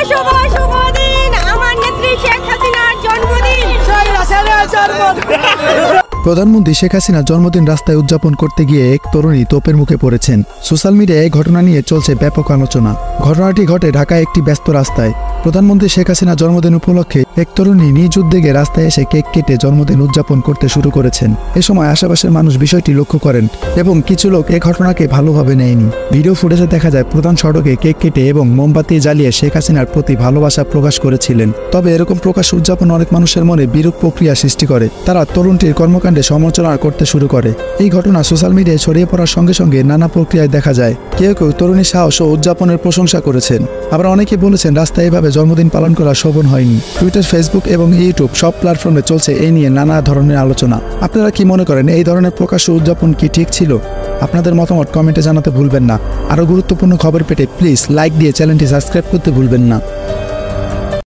শুভ শুভ দিন, আমার নেত্রী শেখ হাসিনার জন্মদিন। প্রধানমন্ত্রী শেখ হাসিনার জন্মদিন রাস্তায় উদযাপন করতে গিয়ে এক তরুণী তোপের মুখে পড়েছেন। সোশ্যাল মিডিয়ায় এই ঘটনা নিয়ে চলছে ব্যাপক আলোচনা। ঘটনাটি ঘটে ঢাকায় একটি ব্যস্ত রাস্তায়। প্রধানমন্ত্রী শেখ হাসিনার জন্মদিন উপলক্ষে এক তরুণী নিজ উদ্যোগে রাস্তায় এসে কেক কেটে জন্মদিন উদযাপন করতে শুরু করেছেন। এ সময় আশেপাশের মানুষ বিষয়টি লক্ষ্য করেন এবং কিছু লোক এই ঘটনাকে ভালোভাবে নেয়নি। ভিডিও ফুটেজে দেখা যায় প্রধান সড়কে কেক কেটে এবং মোমবাতি জ্বালিয়ে শেখ হাসিনার প্রতি ভালোবাসা প্রকাশ করেছিলেন। তবে এরকম প্রকাশ উদযাপন অনেক মানুষের মনে বিরূপ প্রক্রিয়া সৃষ্টি করে। তারা তরুণটির কর্মকাণ্ডে সমালোচনা করতে শুরু করে। এই ঘটনা সোশ্যাল মিডিয়ায় ছড়িয়ে পড়ার সঙ্গে সঙ্গে নানা প্রক্রিয়ায় দেখা যায়। কেউ কেউ তরুণীর সাহস ও উদযাপনের প্রশংসা করেছেন, আবার অনেকে বলেছেন রাস্তায় এভাবে জন্মদিন পালন করা শোভন হয়নি। টুইটার, ফেসবুক এবং ইউটিউব সব প্ল্যাটফর্মে চলছে এই নিয়ে নানা ধরনের আলোচনা। আপনারা কি মনে করেন, এই ধরনের প্রকাশ্য উদযাপন কি ঠিক ছিল? আপনাদের মতামত কমেন্টে জানাতে ভুলবেন না। আরও গুরুত্বপূর্ণ খবর পেতে প্লিজ লাইক দিয়ে চ্যানেলটি সাবস্ক্রাইব করতে ভুলবেন না।